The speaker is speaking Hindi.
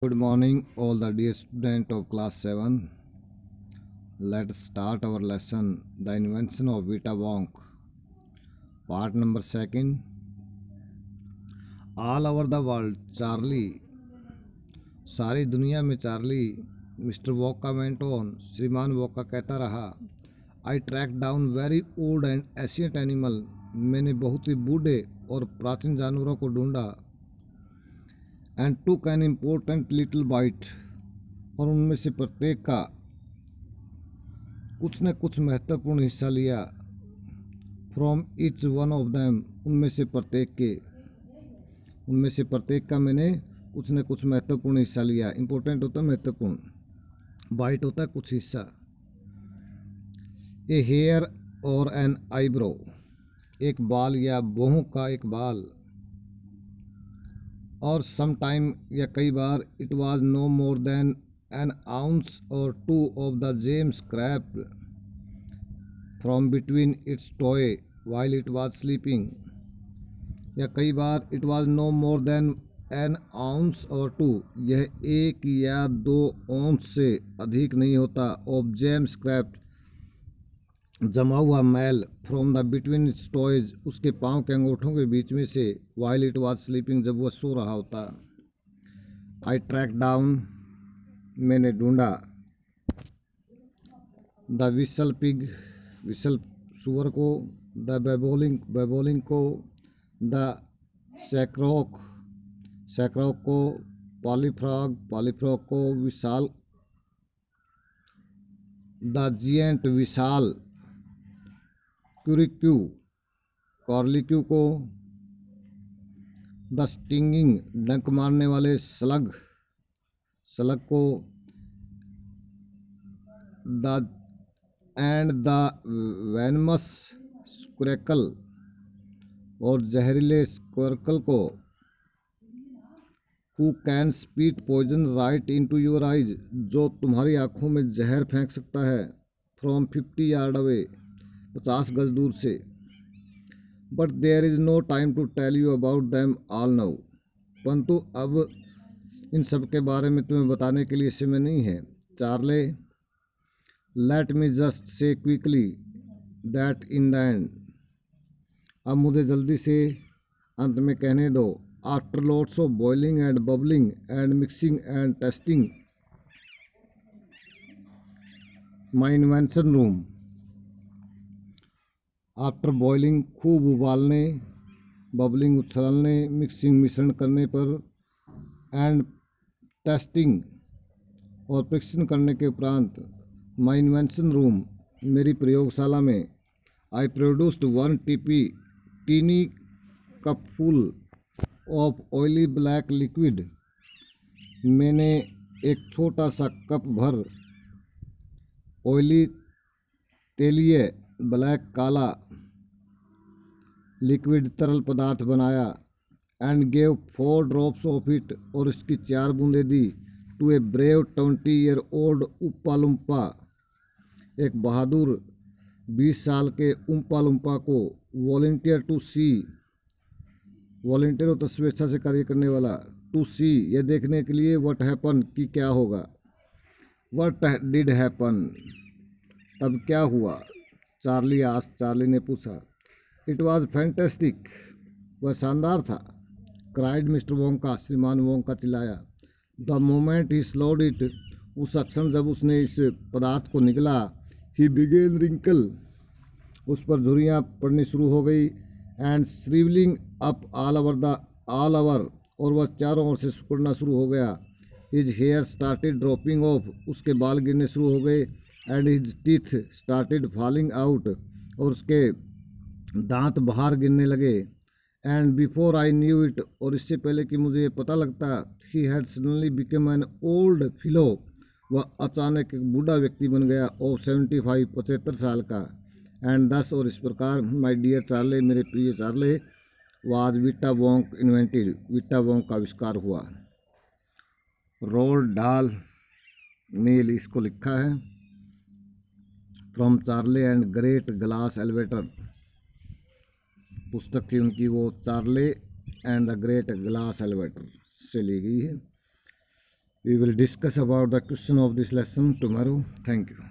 Good morning, all the dear student of class 7. Let's start our lesson, The Invention of Vita Wonk. Part number 2. All over the world, Charlie. सारी दुनिया में Charlie, Mister Walk went on, श्रीमान वॉक कहता रहा। I track down very old and ancient animal, मैंने बहुत ही बूढ़े और प्राचीन जानवरों को ढूंढा। And took an important little bite, और उनमें से प्रत्येक का कुछ न कुछ महत्वपूर्ण हिस्सा लिया। From each one of them, उनमें से प्रत्येक का मैंने कुछ न कुछ महत्वपूर्ण हिस्सा लिया। इम्पोर्टेंट होता है महत्वपूर्ण, बाइट होता है कुछ हिस्सा। ए हेयर और एन आईब्रो, एक बाल या भौहों का एक बाल। और सम टाइम, या कई बार, it was no more than an ounce or two of the gem scrap from between its toy while it was sleeping. या कई बार it was no more than an ounce or two, यह 1 या 2 औंस से अधिक नहीं होता। ऑफ जेम स्क्रैप, जमा हुआ मैल। From the between its toys, उसके पाँव के अंगूठों के बीच में से। वाइल इट वॉज स्लीपिंग, जब वह सो रहा होता। आई ट्रैक डाउन, मैंने ढूंढा। द विसल पिग, विसल सुअर को। द बेबोलिंग, बेबोलिंग को। द सैक्रॉक, सैक्रॉक को। पॉलीफ्रॉग, पॉलीफ्रॉग को। विशाल, द जियंट, विशाल। क्यूरिक्यू, कॉर्लिक्यू को। द स्टिंगिंग, डंक मारने वाले स्लग, स्लग को। The end the venomous squerkle, और जहरीले स्क्वेरकल को। Who can spit poison right into your eyes, जो तुम्हारी आंखों में जहर फेंक सकता है। फ्रॉम 50 यार्ड अवे, 50 गज दूर से। But there is no time to tell you about them all now, परंतु अब इन सब के बारे में तुम्हें बताने के लिए समय नहीं है। Charlie, let me just say quickly that in the end, अब मुझे जल्दी से अंत में कहने दो। After lots of boiling and bubbling and mixing and testing, my invention room. After boiling, खूब उबालने। बबलिंग, उछलने। मिक्सिंग, मिश्रण करने पर। एंड टेस्टिंग, और परीक्षण करने के उपरांत। माई इन्वेंशन रूम, मेरी प्रयोगशाला में। I produced 1 tiny cup full of oily black liquid, मैंने एक छोटा सा कप भर ऑयली, तेलीय, ब्लैक, काला, लिक्विड, तरल पदार्थ बनाया। And gave 4 drops of it, और इसकी 4 बूंदें दी। To a brave 20-year old Oompa Loompa, एक बहादुर 20 साल के उम्पा लुम्पा को। वॉलंटियर टू सी, वॉलंटियर होता स्वेच्छा से कार्य करने वाला। टू सी, यह देखने के लिए। व्हाट हैपन, कि क्या होगा। व्हाट डिड हैपन, तब क्या हुआ। चार्ली आस्क्ड, चार्ली ने पूछा। इट वॉज फैंटेस्टिक, वह शानदार था। क्राइड मिस्टर वोंका, श्रीमान वोंका चिल्लाया। The moment he slowed it, उस क्षण जब उसने इस पदार्थ को निगला। ही बिगेन रिंकल, उस पर झुर्रियाँ पड़नी शुरू हो गई। And shrivelling up all over, और वह चारों ओर से सिकुड़ना शुरू हो गया। His hair started dropping off, उसके बाल गिरने शुरू हो गए। And his teeth started falling out, और उसके दांत बाहर गिरने लगे। And before I knew it, और इससे पहले कि मुझे पता लगता, he had suddenly become an old fellow, वह अचानक एक बूढ़ा व्यक्ति बन गया। ऑफ 75, 75 साल का। एंड 10, और इस प्रकार, माई डियर चार्ले, मेरे प्रिय चार्ले, वाज विटा वोंक इन्वेंटेड, विटा वोंक का आविष्कार हुआ। रोल्ड डाल नील, इसको लिखा है। From Charlie and great glass elevator, पुस्तक थी उनकी, वो Charlie and the great glass elevator से ली गई है। We will discuss about the question of this lesson tomorrow. Thank you.